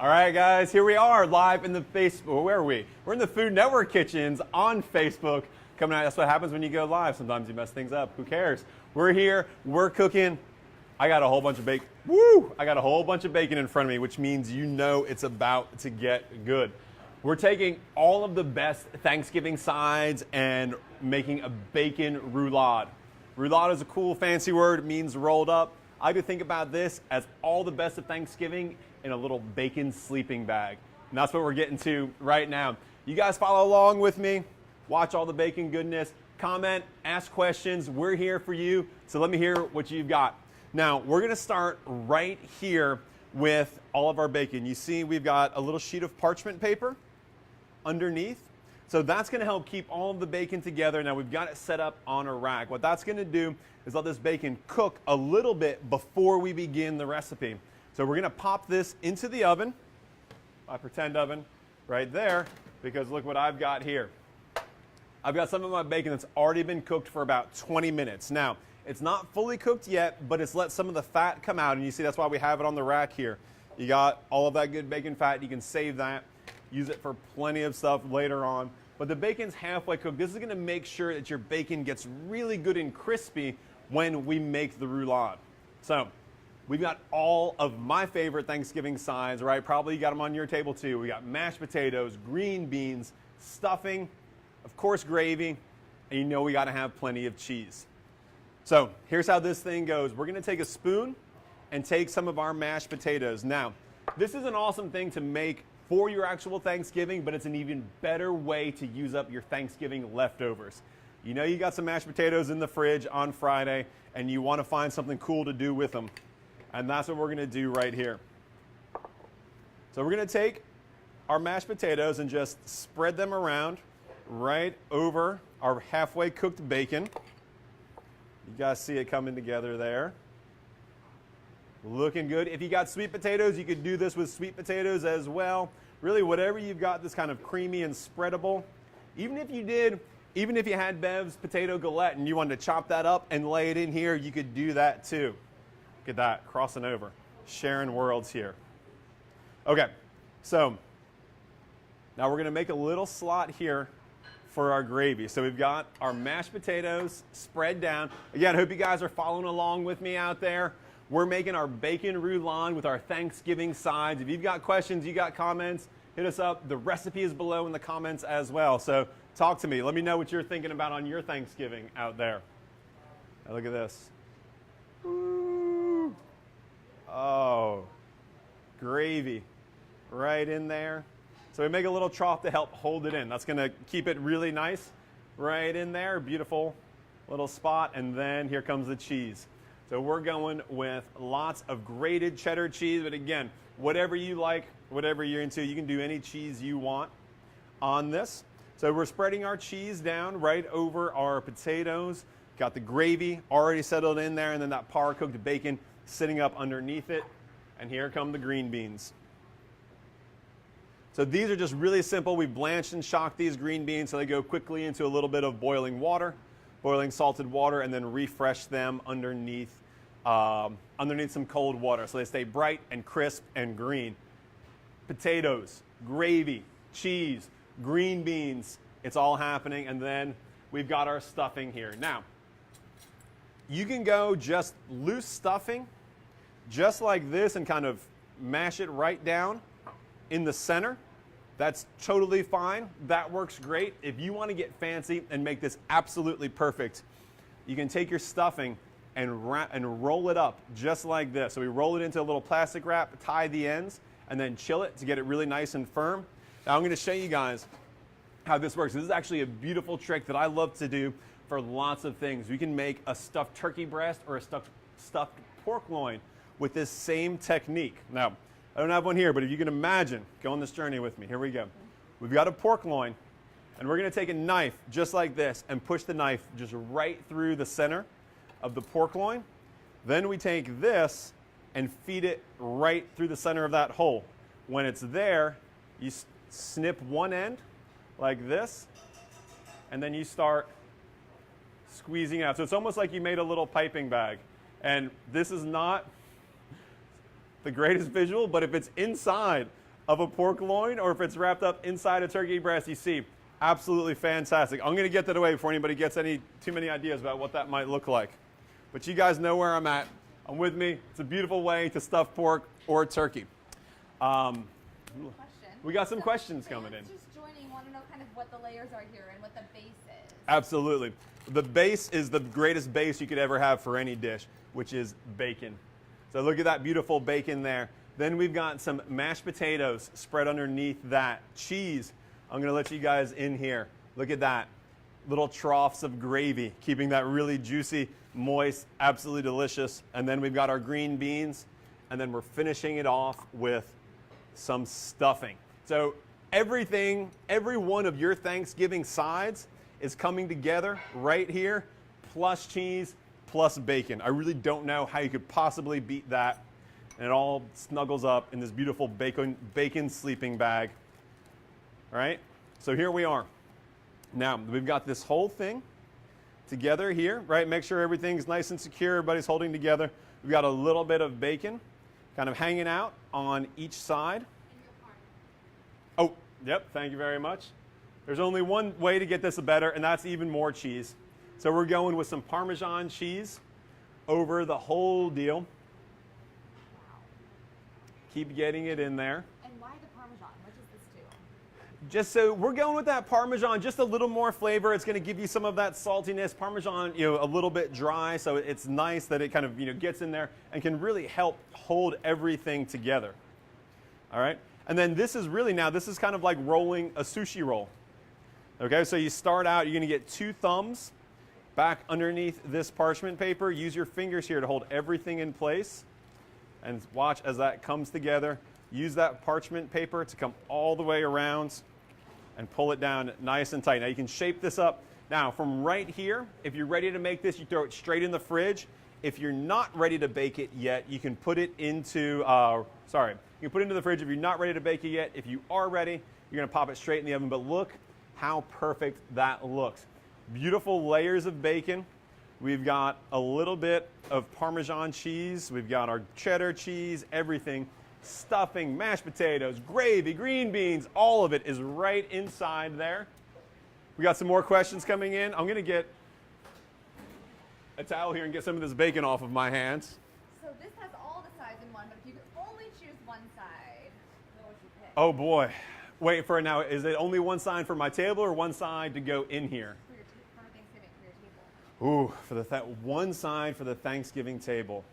All right, guys, here we are live in the Facebook. Where are we? We're in the Food Network kitchens on Facebook. Coming out. That's what happens when you go live. Sometimes you mess things up. Who cares? We're here. We're cooking. I got a whole bunch of bacon. Woo! I got a whole bunch of bacon in front of me, which means you know it's about to get good. We're taking all of the best Thanksgiving sides and making a bacon roulade. Roulade is a cool, fancy word. It means rolled up. I could think about this as all the best of Thanksgiving in a little bacon sleeping bag. And that's what we're getting to right now. You guys follow along with me. Watch all the bacon goodness. Comment, ask questions. We're here for you. So let me hear what you've got. Now, we're going to start right here with all of our bacon. You see we've got a little sheet of parchment paper underneath. So that's going to help keep all of the bacon together. Now we've got it set up on a rack. What that's going to do is let this bacon cook a little bit before we begin the recipe. So we're going to pop this into the oven, my pretend oven right there, because look what I've got here. I've got some of my bacon that's already been cooked for about 20 minutes. Now, it's not fully cooked yet, but it's let some of the fat come out, and you see that's why we have it on the rack here. You got all of that good bacon fat. You can save that, use it for plenty of stuff later on. But the bacon's halfway cooked. This is going to make sure that your bacon gets really good and crispy when we make the roulade. So we've got all of my favorite Thanksgiving sides, right? Probably you got them on your table too. We got mashed potatoes, green beans, stuffing, of course gravy, and you know we got to have plenty of cheese. So here's how this thing goes. We're going to take a spoon and take some of our mashed potatoes. Now, this is an awesome thing to make for your actual Thanksgiving, but it's an even better way to use up your Thanksgiving leftovers. You know you got some mashed potatoes in the fridge on Friday, and you want to find something cool to do with them. And that's what we're going to do right here. So we're going to take our mashed potatoes and just spread them around right over our halfway cooked bacon. You guys see it coming together there. Looking good. If you got sweet potatoes, you could do this with sweet potatoes as well. Really, whatever you've got that's kind of creamy and spreadable. Even if you had Bev's potato galette and you wanted to chop that up and lay it in here, you could do that too. Look at that, crossing over. Sharing worlds here. Okay, so now we're going to make a little slot here for our gravy. So we've got our mashed potatoes spread down. Again, I hope you guys are following along with me out there. We're making our bacon roulade with our Thanksgiving sides. If you've got questions, you got comments, hit us up. The recipe is below in the comments as well. So talk to me. Let me know what you're thinking about on your Thanksgiving out there. Now look at this. Ooh. Oh, gravy right in there. So we make a little trough to help hold it in. That's going to keep it really nice right in there. Beautiful little spot. And then here comes the cheese. So we're going with lots of grated cheddar cheese. But again, whatever you like, whatever you're into, you can do any cheese you want on this. So we're spreading our cheese down right over our potatoes. Got the gravy already settled in there, and then that par cooked bacon sitting up underneath it. And here come the green beans. So these are just really simple. We blanched and shocked these green beans so they go quickly into a little bit of boiling water, boiling salted water, and then refresh them underneath some cold water so they stay bright and crisp and green. Potatoes, gravy, cheese, green beans, it's all happening. And then we've got our stuffing here. Now, you can go just loose stuffing, just like this, and kind of mash it right down in the center. That's totally fine. That works great. If you want to get fancy and make this absolutely perfect, you can take your stuffing and roll it up just like this. So we roll it into a little plastic wrap, tie the ends, and then chill it to get it really nice and firm. Now I'm going to show you guys how this works. This is actually a beautiful trick that I love to do for lots of things. We can make a stuffed turkey breast or a stuffed pork loin with this same technique. Now, I don't have one here, but if you can imagine, go on this journey with me. Here we go. We've got a pork loin, and we're going to take a knife just like this and push the knife just right through the center of the pork loin. Then we take this and feed it right through the center of that hole. When it's there, you snip one end like this, and then you start squeezing out. So it's almost like you made a little piping bag. And this is not the greatest visual, but if it's inside of a pork loin or if it's wrapped up inside a turkey breast, you see, absolutely fantastic. I'm going to get that away before anybody gets too many ideas about what that might look like. But you guys know where I'm at. I'm with me. It's a beautiful way to stuff pork or turkey. We got some questions coming in. Just joining, want to know kind of what the layers are here and what the base is. Absolutely. The base is the greatest base you could ever have for any dish, which is bacon. So look at that beautiful bacon there. Then we've got some mashed potatoes spread underneath that. Cheese. I'm going to let you guys in here. Look at that. Little troughs of gravy, keeping that really juicy, moist, absolutely delicious. And then we've got our green beans. And then we're finishing it off with some stuffing. So everything, every one of your Thanksgiving sides is coming together right here, plus cheese, plus bacon. I really don't know how you could possibly beat that. And it all snuggles up in this beautiful bacon sleeping bag. All right, so here we are. Now, we've got this whole thing together here, right? Make sure everything's nice and secure, everybody's holding together. We've got a little bit of bacon kind of hanging out on each side. Oh, yep, thank you very much. There's only one way to get this better, and that's even more cheese. So we're going with some Parmesan cheese over the whole deal. Keep getting it in there. And why the Parmesan? What does this do? Just so we're going with that Parmesan, just a little more flavor. It's going to give you some of that saltiness. Parmesan, a little bit dry, so it's nice that it kind of, gets in there and can really help hold everything together. All right? And then this is kind of like rolling a sushi roll. Okay, so you start out, you're going to get 2 thumbs back underneath this parchment paper. Use your fingers here to hold everything in place. And watch as that comes together. Use that parchment paper to come all the way around and pull it down nice and tight. Now you can shape this up. Now from right here, if you're ready to make this, you throw it straight in the fridge. If you're not ready to bake it yet, you can put it into, you can put it into the fridge if you're not ready to bake it yet. If you are ready, you're gonna pop it straight in the oven. But look how perfect that looks. Beautiful layers of bacon. We've got a little bit of Parmesan cheese. We've got our cheddar cheese, everything. Stuffing, mashed potatoes, gravy, green beans, all of it is right inside there. We got some more questions coming in. I'm going to get a towel here and get some of this bacon off of my hands. So this has all the sides in one, but if you could only choose one side, what would you pick? Oh boy. Wait for it now. Is it only one side for my table or one side to go in here? For Thanksgiving, for your table. Ooh, for the one side for the Thanksgiving table.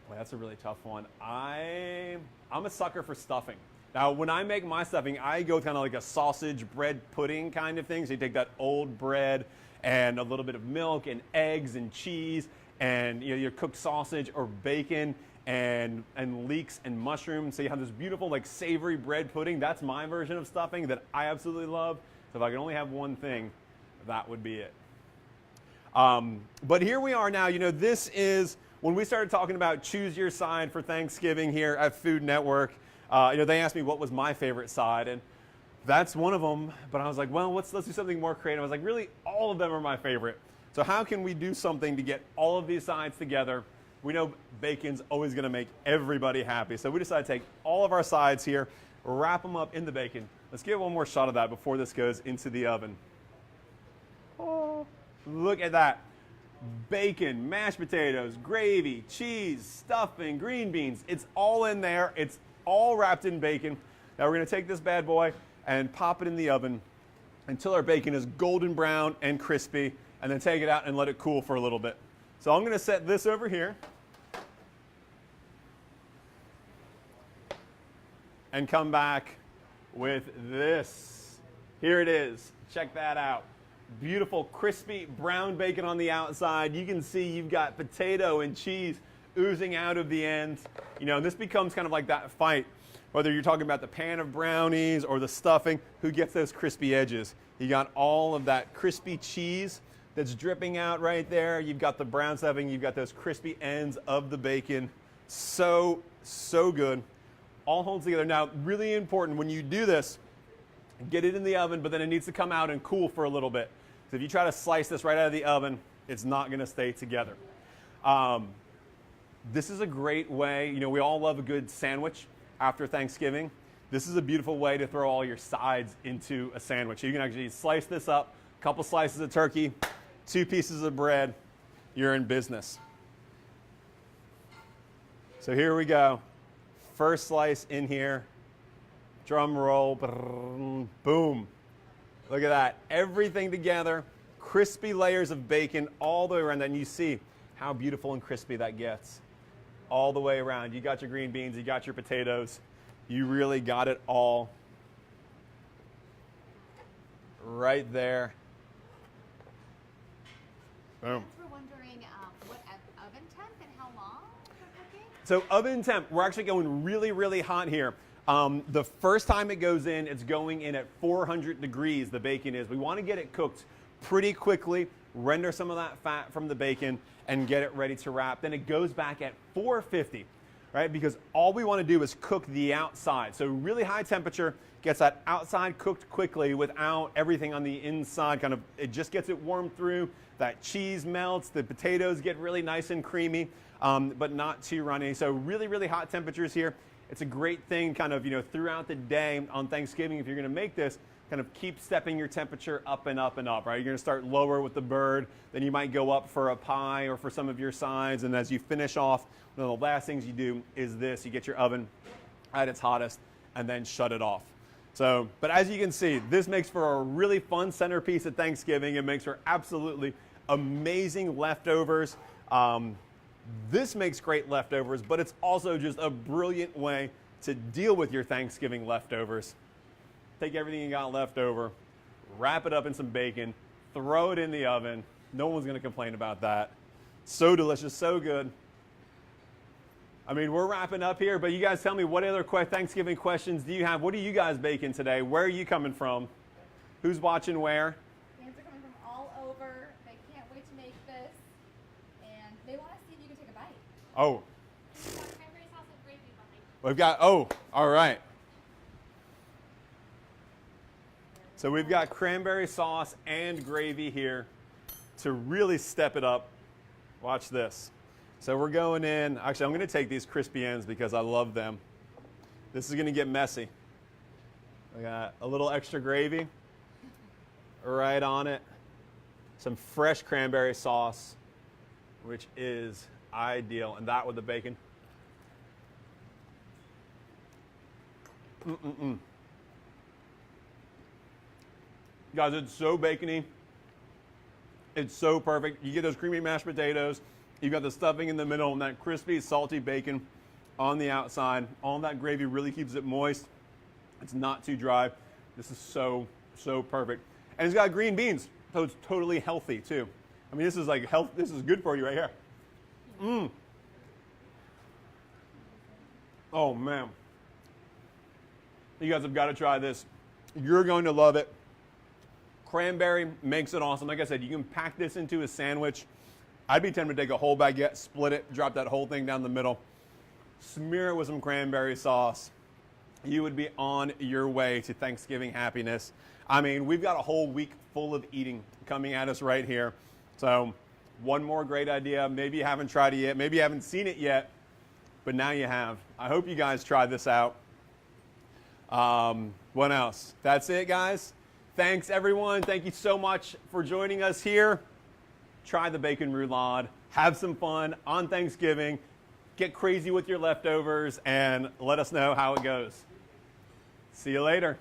Boy, that's a really tough one. I'm a sucker for stuffing. Now, when I make my stuffing, I go kind of like a sausage bread pudding kind of thing. So you take that old bread and a little bit of milk and eggs and cheese and your cooked sausage or bacon and leeks and mushrooms. So you have this beautiful like savory bread pudding. That's my version of stuffing that I absolutely love. So if I could only have one thing, that would be it. But here we are now. This is when we started talking about choose your side for Thanksgiving here at Food Network. They asked me what was my favorite side, and that's one of them. But I was like, well, let's do something more creative. I was like, really, all of them are my favorite. So how can we do something to get all of these sides together? We know bacon's always going to make everybody happy. So we decided to take all of our sides here, wrap them up in the bacon. Let's get one more shot of that before this goes into the oven. Oh, look at that. Bacon, mashed potatoes, gravy, cheese, stuffing, green beans. It's all in there. It's all wrapped in bacon. Now we're going to take this bad boy and pop it in the oven until our bacon is golden brown and crispy, and then take it out and let it cool for a little bit. So I'm going to set this over here and come back with this. Here it is. Check that out. Beautiful, crispy brown bacon on the outside. You can see you've got potato and cheese oozing out of the ends. This becomes kind of like that fight, whether you're talking about the pan of brownies or the stuffing, who gets those crispy edges. You got all of that crispy cheese that's dripping out right there. You've got the brown stuffing. You've got those crispy ends of the bacon. So, so good. All holds together. Now, really important when you do this, get it in the oven, but then it needs to come out and cool for a little bit. So if you try to slice this right out of the oven, it's not going to stay together. This is a great way. We all love a good sandwich after Thanksgiving. this is a beautiful way to throw all your sides into a sandwich. You can actually slice this up, a couple slices of turkey, 2 pieces of bread, you're in business. So here we go. First slice in here. Drum roll. Boom. Look at that. Everything together. Crispy layers of bacon all the way around that. And you see how beautiful and crispy that gets. All the way around. You got your green beans. You got your potatoes. You really got it all right there. Boom. We're wondering what oven temp and how long for cooking? So oven temp, we're actually going really, really hot here. The first time it goes in, it's going in at 400 degrees, the bacon is. We want to get it cooked pretty quickly, render some of that fat from the bacon, and get it ready to wrap. Then it goes back at 450, right? Because all we want to do is cook the outside. So really high temperature gets that outside cooked quickly without everything on the inside. Kind of, it just gets it warmed through. That cheese melts, the potatoes get really nice and creamy, but not too runny. So really, really hot temperatures here. It's a great thing kind of, throughout the day on Thanksgiving, if you're going to make this, kind of keep stepping your temperature up and up and up, right? You're going to start lower with the bird, then you might go up for a pie or for some of your sides, and as you finish off, one of the last things you do is this. You get your oven at its hottest and then shut it off. So, but as you can see, this makes for a really fun centerpiece at Thanksgiving. It makes for absolutely amazing leftovers. This makes great leftovers, but it's also just a brilliant way to deal with your Thanksgiving leftovers. Take everything you got left over, wrap it up in some bacon, throw it in the oven. No one's going to complain about that. So delicious, so good. I mean, we're wrapping up here, but you guys tell me, what other Thanksgiving questions do you have? What are you guys baking today? Where are you coming from? Who's watching where? Fans are coming from all over. They can't wait to make this. And they want to see if you can take a bite. Oh. We've got cranberry sauce with gravy behind. We've got, oh, all right. So we've got cranberry sauce and gravy here to really step it up. Watch this. So we're going in, actually I'm going to take these crispy ends because I love them. This is going to get messy. We got a little extra gravy right on it. Some fresh cranberry sauce, which is ideal, and that with the bacon. Guys, it's so bacony. It's so perfect. You get those creamy mashed potatoes. You've got the stuffing in the middle and that crispy, salty bacon on the outside. All that gravy really keeps it moist. It's not too dry. This is so, so perfect. And it's got green beans, so it's totally healthy too. I mean, this is like health. This is good for you right here. Oh man. You guys have got to try this. You're going to love it. Cranberry makes it awesome. Like I said, you can pack this into a sandwich. I'd be tempted to take a whole baguette, split it, drop that whole thing down the middle, smear it with some cranberry sauce. You would be on your way to Thanksgiving happiness. I mean, we've got a whole week full of eating coming at us right here. So one more great idea. Maybe you haven't tried it yet. Maybe you haven't seen it yet, but now you have. I hope you guys try this out. What else? That's it, guys. Thanks, everyone. Thank you so much for joining us here. Try the bacon roulade. Have some fun on Thanksgiving. Get crazy with your leftovers and let us know how it goes. See you later.